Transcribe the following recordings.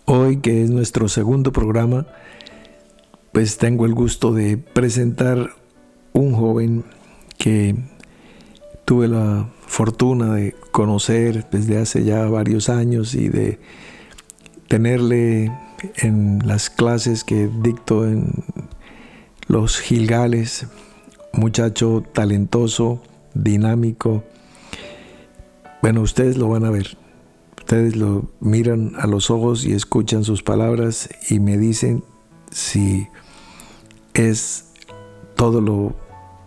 Hoy, que es nuestro segundo programa, pues tengo el gusto de presentar un joven que tuve la fortuna de conocer desde hace ya varios años y de tenerle en las clases que dicto en los Gilgales. Muchacho talentoso, dinámico. Bueno, ustedes lo van a ver. Ustedes lo miran a los ojos y escuchan sus palabras y me dicen si es todo lo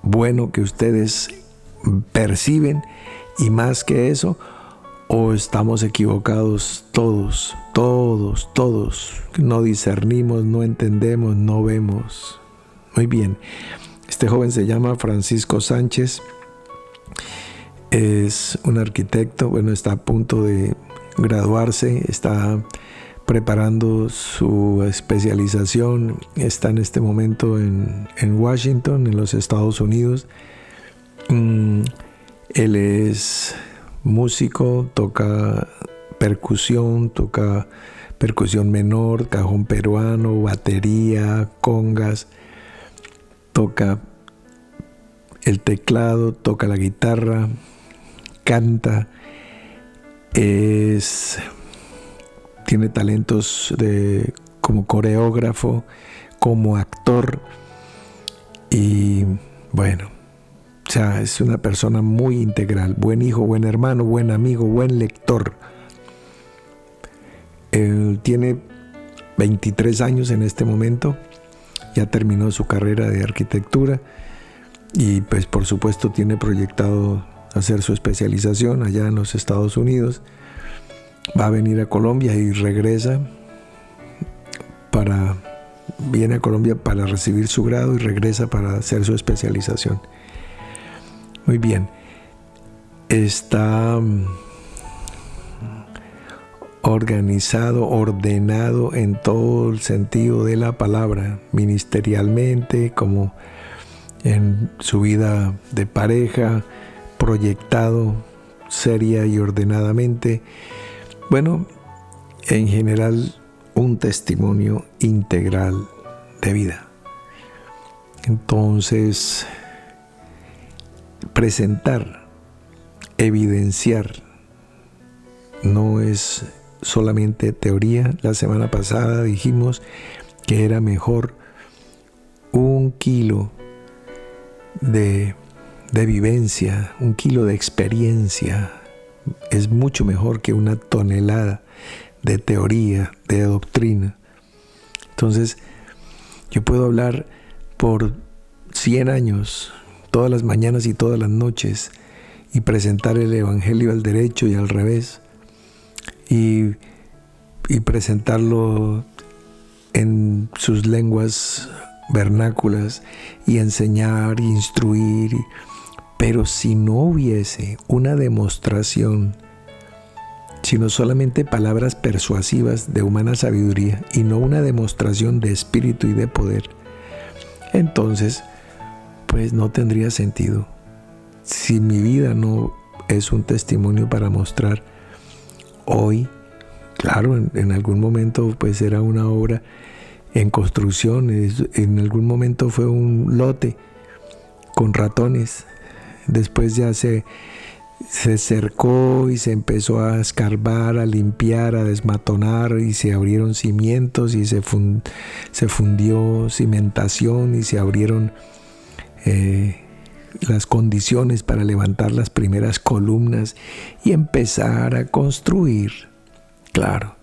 bueno que ustedes perciben y más que eso, o estamos equivocados todos. No discernimos, no entendemos, no vemos. Muy bien. Este joven se llama Francisco Sánchez. Es un arquitecto, está a punto de graduarse, está preparando su especialización, está en este momento en Washington, en los Estados Unidos. Él es músico, toca percusión menor, cajón peruano, batería, congas, toca el teclado, toca la guitarra, canta. Tiene talentos como coreógrafo, como actor y es una persona muy integral, buen hijo, buen hermano, buen amigo, buen lector. Él tiene 23 años en este momento, ya terminó su carrera de arquitectura y pues por supuesto tiene proyectado hacer su especialización allá en los Estados Unidos. Va a venir a Colombia y viene a Colombia para recibir su grado y regresa para hacer su especialización. Muy bien. Está organizado, ordenado en todo el sentido de la palabra, ministerialmente, como en su vida de pareja, proyectado seria y ordenadamente. En general, un testimonio integral de vida. Entonces, presentar, evidenciar, no es solamente teoría. La semana pasada dijimos que era mejor 1 kilo de vivencia, 1 kilo de experiencia. Es mucho mejor que 1 tonelada de teoría, de doctrina. Entonces, yo puedo hablar por 100 años, todas las mañanas y todas las noches, y presentar el Evangelio al derecho y al revés, y presentarlo en sus lenguas vernáculas, y enseñar, y instruir. Pero si no hubiese una demostración, sino solamente palabras persuasivas de humana sabiduría y no una demostración de espíritu y de poder, entonces pues no tendría sentido. Si mi vida no es un testimonio para mostrar hoy, claro, en algún momento pues era una obra en construcción, en algún momento fue un lote con ratones. Después ya se cercó y se empezó a escarbar, a limpiar, a desmatonar, y se abrieron cimientos y se fundió cimentación y se abrieron las condiciones para levantar las primeras columnas y empezar a construir. Claro.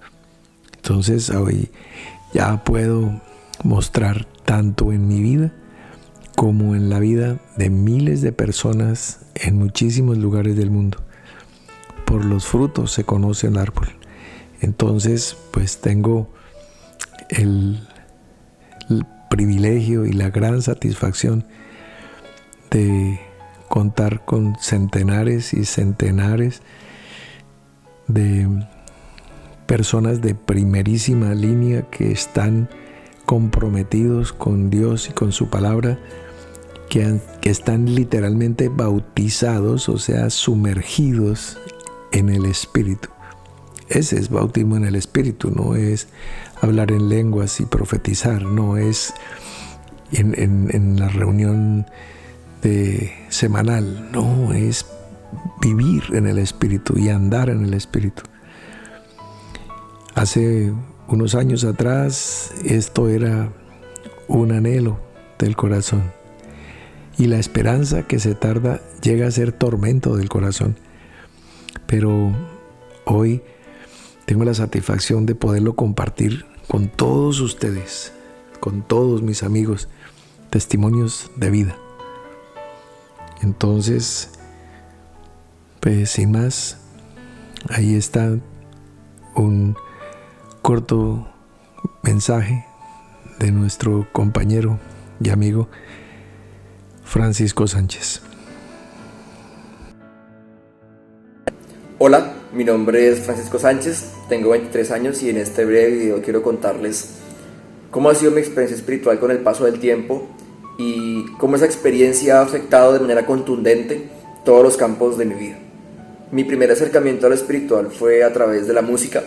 Entonces hoy ya puedo mostrar tanto en mi vida como en la vida de miles de personas en muchísimos lugares del mundo. Por los frutos se conoce el árbol. Entonces, pues tengo el privilegio y la gran satisfacción de contar con centenares y centenares de personas de primerísima línea que están comprometidos con Dios y con su palabra, que están literalmente bautizados, o sea, sumergidos en el Espíritu. ese es bautismo en el Espíritu, no es hablar en lenguas y profetizar, no es en la reunión semanal, no, es vivir en el Espíritu y andar en el Espíritu. Hace unos años atrás esto era un anhelo del corazón, y la esperanza que se tarda llega a ser tormento del corazón, pero hoy tengo la satisfacción de poderlo compartir con todos ustedes, con todos mis amigos, testimonios de vida. Entonces, pues sin más, ahí está un corto mensaje de nuestro compañero y amigo Francisco Sánchez. Hola, mi nombre es Francisco Sánchez, tengo 23 años y en este breve video quiero contarles cómo ha sido mi experiencia espiritual con el paso del tiempo y cómo esa experiencia ha afectado de manera contundente todos los campos de mi vida. Mi primer acercamiento a lo espiritual fue a través de la música.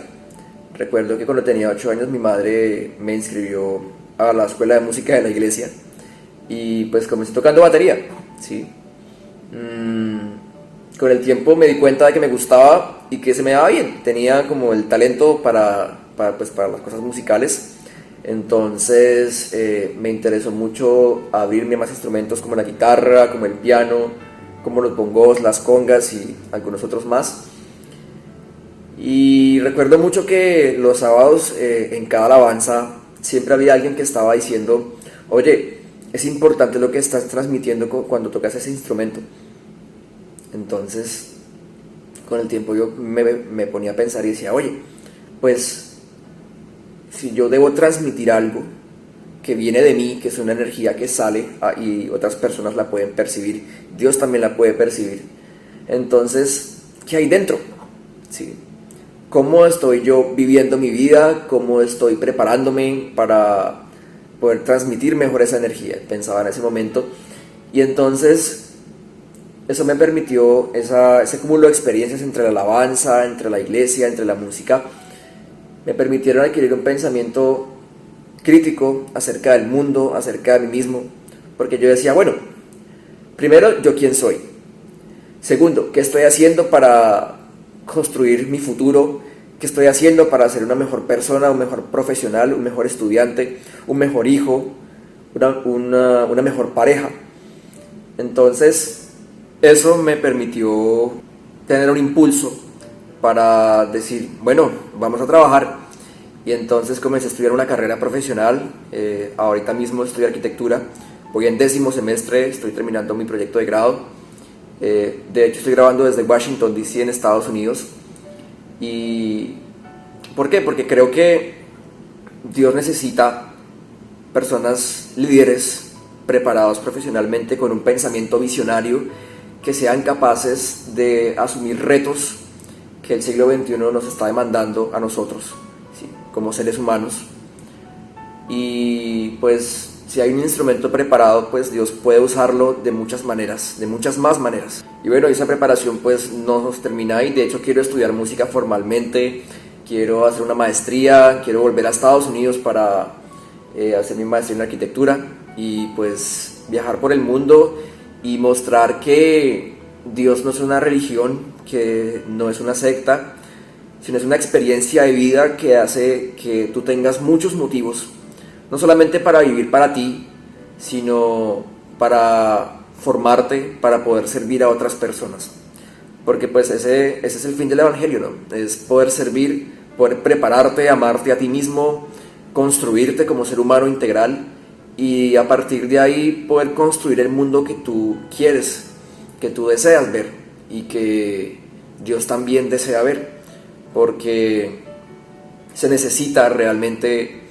Recuerdo que cuando tenía 8 años mi madre me inscribió a la escuela de música de la iglesia y pues comencé tocando batería, ¿sí? Con el tiempo me di cuenta de que me gustaba y que se me daba bien. Tenía como el talento para las cosas musicales. Entonces me interesó mucho abrirme a más instrumentos como la guitarra, como el piano, como los bongos, las congas y algunos otros más. Y recuerdo mucho que los sábados en cada alabanza siempre había alguien que estaba diciendo: oye, es importante lo que estás transmitiendo cuando tocas ese instrumento. Entonces, con el tiempo yo me ponía a pensar y decía: oye, pues si yo debo transmitir algo que viene de mí, que es una energía que sale y otras personas la pueden percibir, Dios también la puede percibir. Entonces, ¿qué hay dentro? ¿Sí? ¿Cómo estoy yo viviendo mi vida? ¿Cómo estoy preparándome para poder transmitir mejor esa energía? Pensaba en ese momento. Y entonces eso me permitió, ese cúmulo de experiencias entre la alabanza, entre la iglesia, entre la música, me permitieron adquirir un pensamiento crítico acerca del mundo, acerca de mí mismo, porque yo decía: bueno, primero, ¿yo quién soy? Segundo, ¿qué estoy haciendo para construir mi futuro? ¿Qué estoy haciendo para ser una mejor persona, un mejor profesional, un mejor estudiante, un mejor hijo, una mejor pareja? Entonces, eso me permitió tener un impulso para decir: bueno, vamos a trabajar. Y entonces comencé a estudiar una carrera profesional. Ahorita mismo estudio arquitectura, voy en 10º semestre, estoy terminando mi proyecto de grado. De hecho, estoy grabando desde Washington, D.C. en Estados Unidos. ¿Y por qué? Porque creo que Dios necesita personas líderes, preparados profesionalmente, con un pensamiento visionario, que sean capaces de asumir retos que el siglo XXI nos está demandando a nosotros, ¿sí?, como seres humanos. Y pues si hay un instrumento preparado, pues Dios puede usarlo de muchas maneras, de muchas más maneras. Y bueno, esa preparación pues no nos termina ahí. De hecho, quiero estudiar música formalmente, quiero hacer una maestría, quiero volver a Estados Unidos para hacer mi maestría en arquitectura y pues viajar por el mundo y mostrar que Dios no es una religión, que no es una secta, sino es una experiencia de vida que hace que tú tengas muchos motivos, no solamente para vivir para ti, sino para formarte, para poder servir a otras personas. Porque pues ese es el fin del evangelio, ¿no? Es poder servir, poder prepararte, amarte a ti mismo, construirte como ser humano integral y a partir de ahí poder construir el mundo que tú quieres, que tú deseas ver y que Dios también desea ver, porque se necesita realmente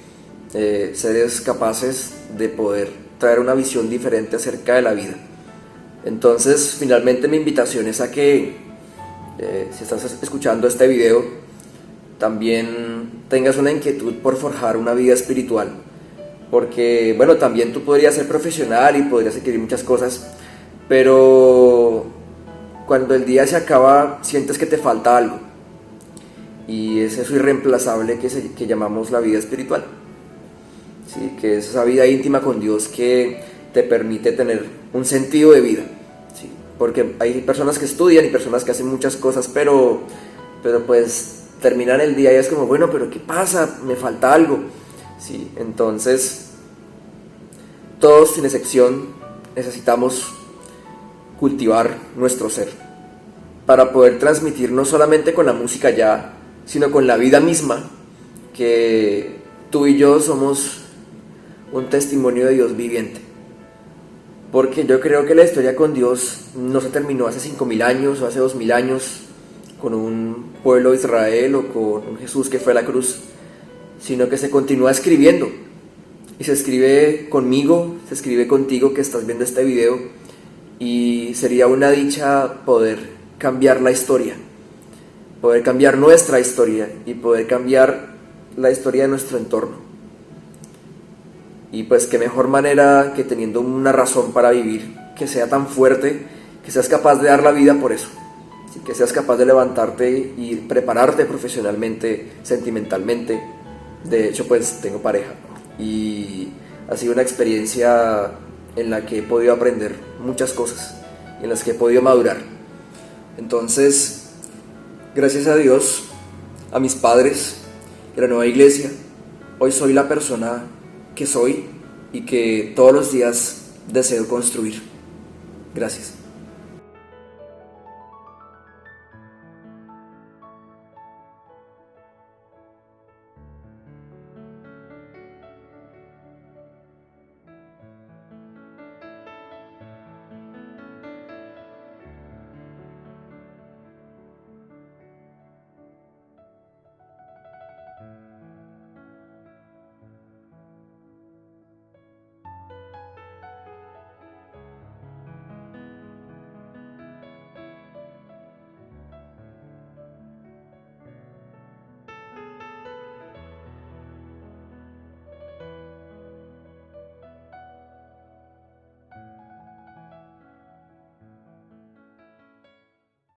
seres capaces de poder traer una visión diferente acerca de la vida. Entonces, finalmente mi invitación es a que si estás escuchando este video, también tengas una inquietud por forjar una vida espiritual, porque bueno, también tú podrías ser profesional y podrías adquirir muchas cosas, pero cuando el día se acaba sientes que te falta algo. y es eso irreemplazable que llamamos la vida espiritual. ¿Sí? Que es esa vida íntima con Dios que te permite tener un sentido de vida. ¿Sí? Porque hay personas que estudian y personas que hacen muchas cosas, pero pues terminan el día y es como, bueno, pero ¿qué pasa? Me falta algo. ¿Sí? Entonces, todos sin excepción necesitamos cultivar nuestro ser para poder transmitir no solamente con la música ya, sino con la vida misma, que tú y yo somos un testimonio de Dios viviente. Porque yo creo que la historia con Dios no se terminó hace 5.000 años o hace 2.000 años con un pueblo de Israel o con un Jesús que fue a la cruz, sino que se continúa escribiendo. Y se escribe conmigo, se escribe contigo que estás viendo este video, y sería una dicha poder cambiar la historia, poder cambiar nuestra historia y poder cambiar la historia de nuestro entorno. Y pues qué mejor manera que teniendo una razón para vivir, que sea tan fuerte, que seas capaz de dar la vida por eso, ¿sí? Que seas capaz de levantarte y prepararte profesionalmente, sentimentalmente. De hecho, pues tengo pareja y ha sido una experiencia en la que he podido aprender muchas cosas, en las que he podido madurar. Entonces, gracias a Dios, a mis padres, a la nueva iglesia, hoy soy la persona que soy y que todos los días deseo construir. Gracias.